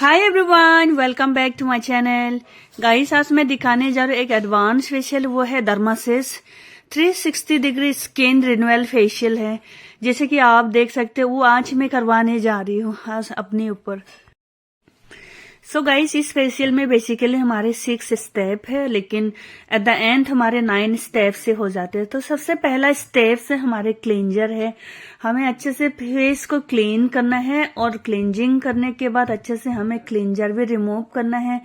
Hi everyone, welcome back to my channel. Guys, आज मैं दिखाने जा रही हूँ एक एडवांस फेशियल। वो है डर्मासिस 360 डिग्री स्किन रिन्यूअल फेशियल है। जैसे कि आप देख सकते हो, वो आज मैं करवाने जा रही हूँ आज अपने ऊपर। सो गाइस, इस फेशियल में बेसिकली हमारे 6 स्टेप है, लेकिन एट द एंड हमारे 9 स्टेप से हो जाते हैं। तो सबसे पहला स्टेप से हमारे क्लींजर है। हमें अच्छे से फेस को क्लीन करना है और क्लींजिंग करने के बाद अच्छे से हमें क्लींजर भी रिमूव करना है।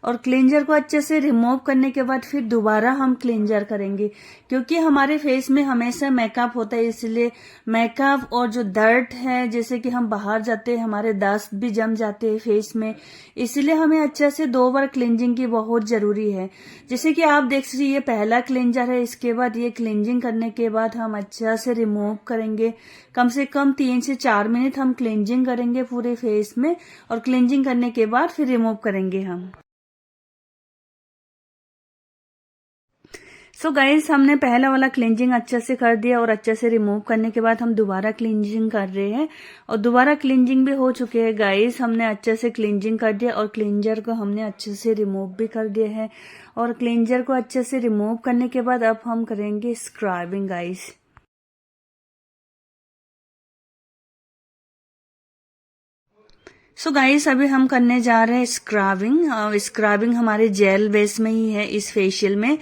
और क्लींजर को अच्छे से रिमूव करने के बाद फिर दोबारा हम क्लींजर करेंगे, क्योंकि हमारे फेस में हमेशा मेकअप होता है। इसलिए मेकअप और जो डर्ट है, जैसे कि हम बाहर जाते हैं हमारे डस्ट भी जम जाते हैं फेस में, इसलिए हमें अच्छे से 2 बार क्लींजिंग की बहुत जरूरी है। जैसे कि आप देख सकते, ये पहला क्लींजर है। इसके बाद ये क्लींजिंग करने के बाद हम अच्छा से रिमूव करेंगे। कम से कम 3 से 4 मिनट हम क्लींजिंग करेंगे पूरे फेस में, और क्लींजिंग करने के बाद फिर रिमूव करेंगे हम। सो गाइस, हमने पहला वाला क्लींजिंग अच्छे से कर दिया और अच्छे से रिमूव करने के बाद हम दोबारा क्लींजिंग कर रहे हैं, और दोबारा क्लींजिंग भी हो चुके हैं। गाइस, हमने अच्छे से क्लींजिंग कर दिया और क्लींजर को हमने अच्छे से रिमूव भी कर दिया है। और क्लींजर को अच्छे से रिमूव करने के बाद अब हम करेंगे स्क्रबिंग गाइस। सो गाइस, अभी हम करने जा रहे हैं स्क्रबिंग। स्क्रबिंग हमारे जेल बेस में ही है इस फेशियल में।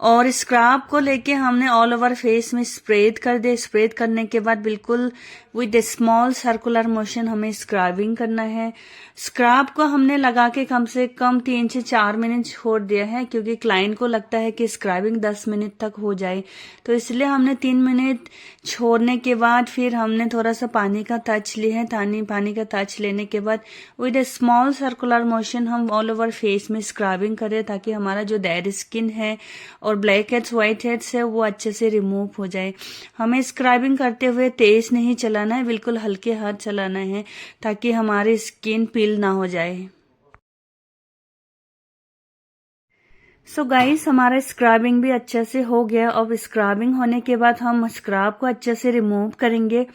और स्क्रब को लेके हमने ऑल ओवर फेस में स्प्रेड कर दे। स्प्रेड करने के बाद बिल्कुल विद स्मॉल सर्कुलर मोशन हमें स्क्रबिंग करना है। स्क्रब को हमने लगा के कम से कम 3 से 4 मिनट छोड़ दिया है, क्योंकि क्लाइंट को लगता है कि स्क्रबिंग 10 मिनट तक हो जाए, तो इसलिए हमने 3 मिनट छोड़ने के बाद फिर हमने थोड़ा सा पानी का टच लिया है। पानी का टच लेने के बाद with A small circular motion हम ऑल ओवर फेस में स्क्रबिंग करें, ताकि हमारा जो डेड स्किन है और ब्लैक हेड्स व्हाइट हेड्स है वो अच्छे से रिमूव हो जाए। हमें स्क्रबिंग करते हुए तेज नहीं चलाना है, बिल्कुल हल्के हाथ चलाना है, ताकि हमारी स्किन पील ना हो जाए। सो गाइस, हमारा स्क्रबिंग भी अच्छे से हो गया। अब स्क्रबिंग होने के बाद हम स्क्रब को अच्छे से रिमूव करेंगे।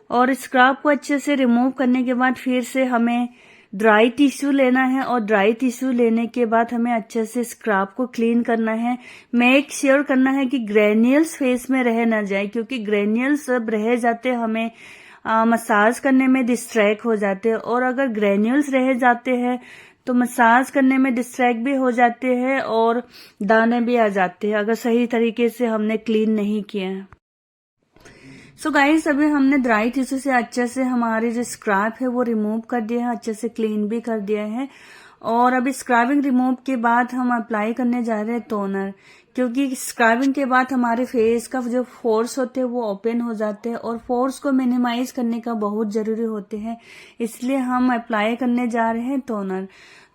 और स्क्रब को अच्छे से रिमूव करने के बाद फिर से हमें ड्राई टिश्यू लेना है, और ड्राई टिश्यू लेने के बाद हमें अच्छे से स्क्रब को क्लीन करना है। मेक श्योर करना है कि ग्रेन्यूल्स फेस में रह ना जाए, क्योंकि ग्रेन्यूल्स सब रह जाते हमें मसाज करने में डिस्ट्रैक्ट हो जाते हैं। और अगर ग्रेन्यूल्स रह जाते हैं तो मसाज करने में डिस्ट्रैक्ट भी हो जाते हैं और दाने भी आ जाते हैं, अगर सही तरीके से हमने क्लीन नहीं किया है। सो गाइस, अभी हमने ड्राई टिश्यू से अच्छे से हमारे जो स्क्रब है वो रिमूव कर दिया है, अच्छे से क्लीन भी कर दिया है। और अभी स्क्रबिंग रिमूव के बाद हम अप्लाई करने जा रहे हैं टोनर, क्योंकि स्क्रबिंग के बाद हमारे फेस का जो पोर्स होते हैं वो ओपन हो जाते हैं, और पोर्स को मिनिमाइज करने का बहुत जरूरी होते हैं। इसलिए हम अप्लाई करने जा रहे हैं टोनर।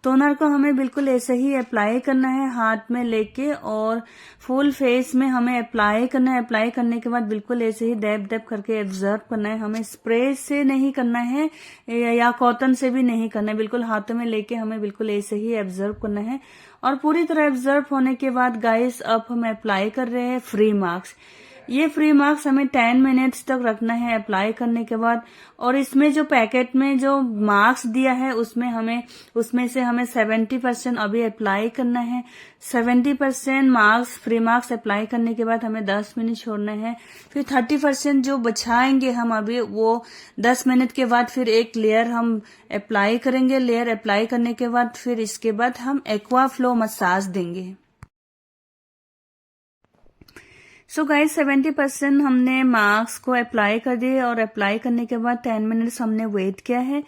टोनर को हमें बिल्कुल ऐसे ही अप्लाई करना है, हाथ में लेके, और फुल फेस में हमें अप्लाई करना है। अप्लाई करने के बाद बिल्कुल ऐसे ही डैब डैब करके एब्जॉर्ब करना है। हमें स्प्रे से नहीं करना है या कॉटन से भी नहीं करना है, बिल्कुल हाथों में लेके हमें बिल्कुल ऐसे ही एब्जॉर्ब करना है। और पूरी तरह एब्जॉर्ब होने के बाद गाइस, अब हम अप्लाई कर रहे हैं फ्री मार्क्स। ये फ्री मार्क्स हमें 10 मिनट्स तक रखना है अप्लाई करने के बाद। और इसमें जो पैकेट में जो मार्क्स दिया है उसमें से हमें 70% अभी अप्लाई करना है। 70% मार्क्स फ्री मार्क्स अप्लाई करने के बाद हमें 10 मिनट छोड़ना है। फिर 30% जो बचाएंगे हम अभी, वो 10 मिनट के बाद फिर एक लेयर हम अप्लाई करेंगे। लेयर अप्लाई करने के बाद फिर इसके बाद हम एक्वा फ्लो मसाज देंगे। सो गाइस, 70% हमने मार्क्स को अप्लाई कर दिए, और अप्लाई करने के बाद 10 मिनट्स हमने वेट किया है।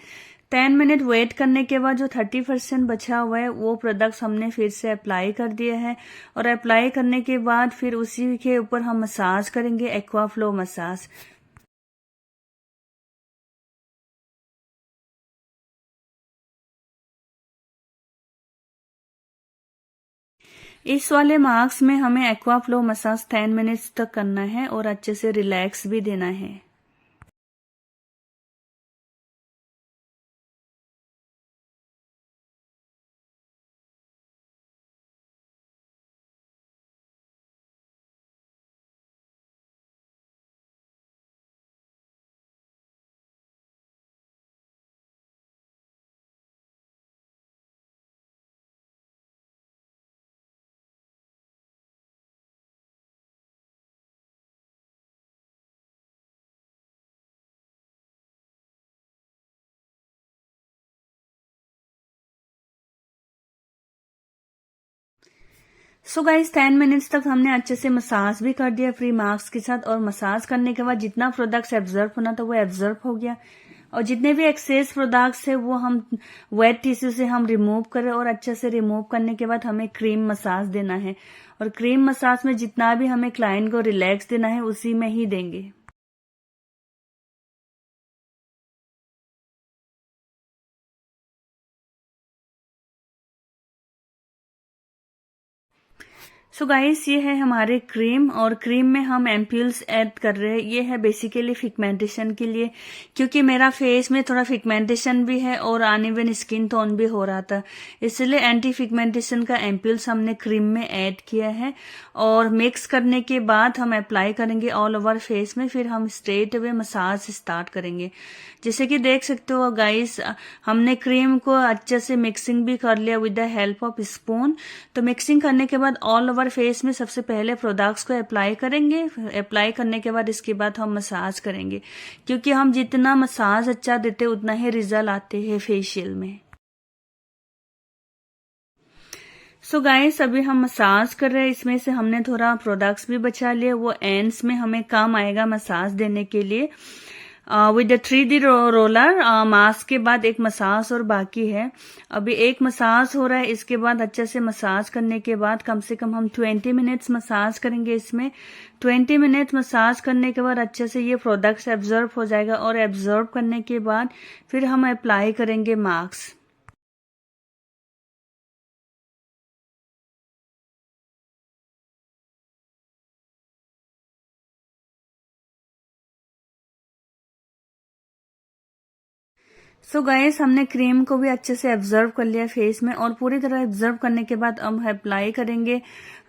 10 मिनट वेट करने के बाद जो 30% बचा हुआ है वो प्रोडक्ट्स हमने फिर से अप्लाई कर दिया है। और अप्लाई करने के बाद फिर उसी के ऊपर हम मसाज करेंगे, एक्वा फ्लो मसाज। इस वाले मार्क्स में हमें एक्वा फ्लो मसाज 10 मिनट्स तक करना है और अच्छे से रिलैक्स भी देना है। सो गाइस 10 मिनट्स तक हमने अच्छे से मसाज भी कर दिया फ्री मास्क के साथ, और मसाज करने के बाद जितना प्रोडक्ट्स एब्जॉर्ब होना था वो एब्जॉर्ब हो गया, और जितने भी एक्सेस प्रोडक्ट्स है वो हम वेट टिश्यू से हम रिमूव करें, और अच्छे से रिमूव करने के बाद हमें क्रीम मसाज देना है, और क्रीम मसाज में जितना भी हमें क्लाइंट को रिलैक्स देना है उसी में ही देंगे। सो गाइस ये है हमारे क्रीम, और क्रीम में हम एम्प्यूल्स ऐड कर रहे हैं। ये है बेसिकली फिगमेंटेशन के लिए, क्योंकि मेरा फेस में थोड़ा फिगमेंटेशन भी है और अनइवन स्किन टोन भी हो रहा था, इसलिए एंटी फिगमेंटेशन का एम्प्यूल्स हमने क्रीम में ऐड किया है। और मिक्स करने के बाद हम अप्लाई करेंगे ऑल ओवर फेस में, फिर हम स्ट्रेट अवे मसाज स्टार्ट करेंगे। जैसे कि देख सकते हो गाइस, हमने क्रीम को अच्छे से मिक्सिंग भी कर लिया with the help of spoon. तो मिक्सिंग करने के बाद ऑल ओवर फेस में सबसे पहले प्रोडक्ट्स को अप्लाई करेंगे, अप्लाई करने के बाद इसके बाद हम मसाज करेंगे, क्योंकि हम जितना मसाज अच्छा देते उतना ही रिजल्ट आते हैं फेशियल में। सो गाइस अभी हम मसाज कर रहे हैं, इसमें से हमने थोड़ा प्रोडक्ट्स भी बचा लिए, वो एंड्स में हमें काम आएगा मसाज देने के लिए। With the 3D roller mask के बाद एक मसाज और बाकी है। अभी एक मसाज हो रहा है, इसके बाद अच्छे से मसाज करने के बाद कम से कम हम 20 मिनट्स मसाज करेंगे इसमें। 20 मिनट मसाज करने के बाद अच्छे से ये प्रोडक्ट्स एब्जॉर्ब हो जाएगा, और एब्जॉर्ब करने के बाद फिर हम अप्लाई करेंगे मास्क। सो गाइस हमने क्रीम को भी अच्छे से एब्जॉर्ब कर लिया फेस में, और पूरी तरह एब्जॉर्ब करने के बाद हम अप्लाई करेंगे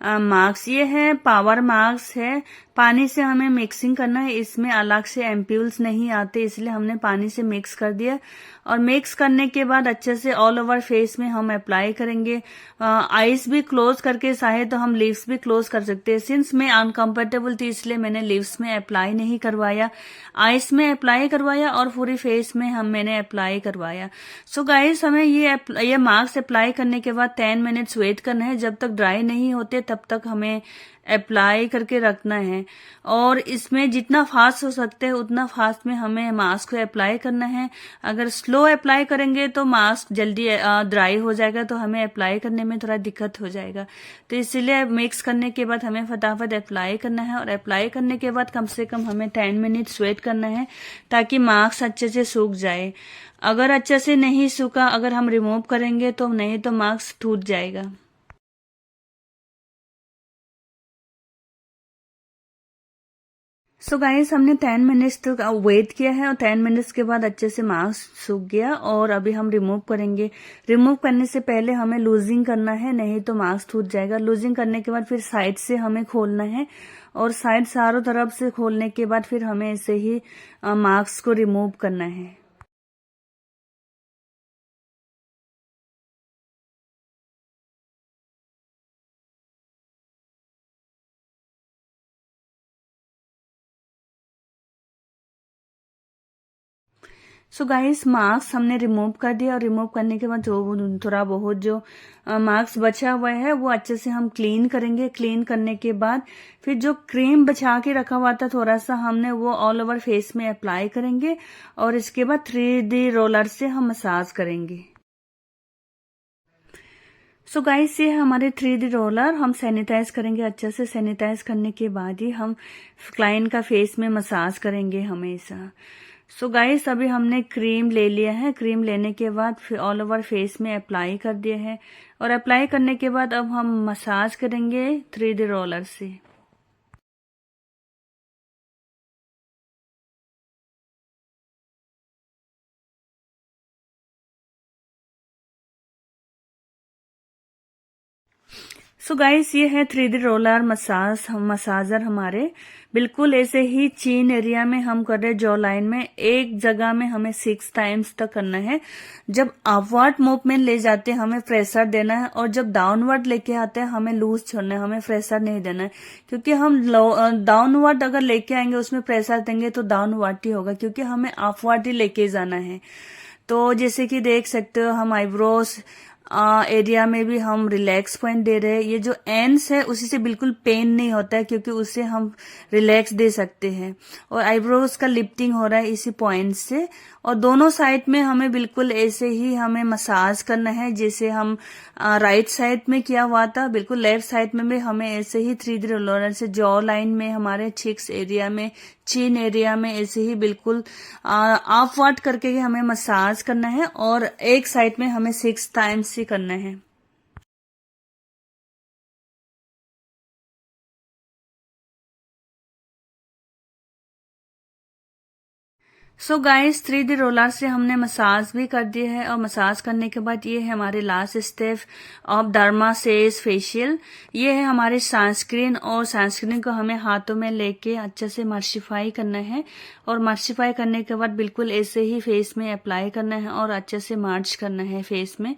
मास्क। ये है पावर मास्क है, पानी से हमें मिक्सिंग करना है, इसमें अलग से एम्प्यूल्स नहीं आते, इसलिए हमने पानी से मिक्स कर दिया। और मिक्स करने के बाद अच्छे से ऑल ओवर फेस में हम अप्लाई करेंगे। आईज भी क्लोज करके चाहे तो हम लिप्स भी क्लोज कर सकते हैं। सिंस मैं अनकंफर्टेबल थी इसलिए मैंने लिप्स में अप्लाई नहीं करवाया, आईज में अप्लाई करवाया, और पूरी फेस में मैंने अप्लाई करवाया। सो गाइस हमें ये मास्क अप्लाई करने के बाद 10 मिनट्स वेट करना है, जब तक ड्राई नहीं होते तब तक हमें अप्लाई करके रखना है। और इसमें जितना फास्ट हो सकते हैं उतना फास्ट में हमें मास्क को अप्लाई करना है। अगर स्लो अप्लाई करेंगे तो मास्क जल्दी ड्राई हो जाएगा, तो हमें अप्लाई करने में थोड़ा दिक्कत हो जाएगा। तो इसीलिए मिक्स करने के बाद हमें फटाफट अप्लाई करना है, और अप्लाई करने के बाद कम से कम हमें 10 मिनट्स वेट करना है, ताकि मास्क अच्छे से सूख जाए। अगर अच्छे से नहीं सूखा, अगर हम रिमूव करेंगे तो नहीं तो मास्क टूट जाएगा। सो गाइस हमने 10 मिनट्स तक वेट किया है, और 10 मिनट्स के बाद अच्छे से मास्क सूख गया, और अभी हम रिमूव करेंगे। रिमूव करने से पहले हमें लूजिंग करना है, नहीं तो मास्क टूट जाएगा। लूजिंग करने के बाद फिर साइड से हमें खोलना है, और साइड चारों तरफ से खोलने के बाद फिर हमें ऐसे ही मास्क को रिमूव करना है। सो गाइस मास्क हमने रिमूव कर दिया, और रिमूव करने के बाद जो थोड़ा बहुत जो मास्क बचा हुआ है वो अच्छे से हम क्लीन करेंगे। क्लीन करने के बाद फिर जो क्रीम बचा के रखा हुआ था थोड़ा सा, हमने वो ऑल ओवर फेस में अप्लाई करेंगे, और इसके बाद 3D रोलर से हम मसाज करेंगे। सो गाइस ये है हमारे 3D रोलर, हम सैनिटाइज करेंगे अच्छे से। सैनिटाइज करने के बाद ही हम क्लाइंट का फेस में मसाज करेंगे हमेशा। सो गाइस अभी हमने क्रीम ले लिया है, क्रीम लेने के बाद फिर ऑल ओवर फेस में अप्लाई कर दिया है, और अप्लाई करने के बाद अब हम मसाज करेंगे 3D रोलर से। सो गाइस ये है 3D रोलर मसाजर हमारे। बिल्कुल ऐसे ही चीन एरिया में हम कर रहे, जॉ लाइन में एक जगह में हमें 6 टाइम्स तक करना है। जब अपवर्ड मूवमेंट ले जाते हैं हमें प्रेशर देना है, और जब डाउनवर्ड लेके आते हैं हमें लूज छोड़ना है, हमें प्रेशर नहीं देना है। क्योंकि हम डाउनवर्ड अगर लेके आएंगे उसमें प्रेशर देंगे तो डाउनवर्ड ही होगा, क्योंकि हमें अपवर्ड ही लेके जाना है। तो जैसे कि देख सकते हो हम आईब्रोज एरिया में भी हम रिलैक्स पॉइंट दे रहे हैं। ये जो एंड्स है उसी से बिल्कुल पेन नहीं होता है, क्योंकि उससे हम रिलैक्स दे सकते हैं। और आईब्रोज का लिफ्टिंग हो रहा है इसी पॉइंट से। और दोनों साइड में हमें बिल्कुल ऐसे ही हमें मसाज करना है, जैसे हम राइट साइड में किया हुआ था। बिल्कुल लेफ्ट साइड में भी हमें ऐसे ही 3D रोलर से जॉ लाइन में, हमारे चिक्स एरिया में, चिन एरिया में ऐसे ही बिल्कुल अपवर्ड करके ही हमें मसाज करना है। और एक साइड में हमें 6 टाइम्स ही करना है। सो गाइस 3D रोलर से हमने मसाज भी कर दिया है। और मसाज करने के बाद ये है हमारे लास्ट स्टेप ऑफ डर्मासेज फेशियल। ये है हमारे सनस्क्रीन, और सनस्क्रीन को हमें हाथों में लेके अच्छे से मर्सिफाई करना है। और मर्सिफाई करने के बाद बिल्कुल ऐसे ही फेस में अप्लाई करना है और अच्छे से मार्च करना है फेस में।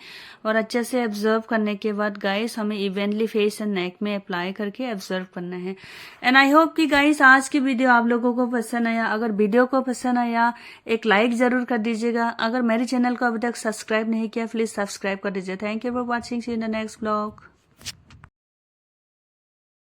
और अच्छे से ऑब्जर्व करने के बाद गाइस हमें इवनली फेस एंड नेक में अप्लाई करके ऑब्जर्व करना है। एंड आई होप कि गाइस आज की वीडियो आप लोगों को पसंद आया। अगर वीडियो को पसंद आया एक लाइक जरूर कर दीजिएगा। अगर मेरे चैनल को अभी तक सब्सक्राइब नहीं किया प्लीज सब्सक्राइब कर दीजिए। Thank you for watching, see in the next blog.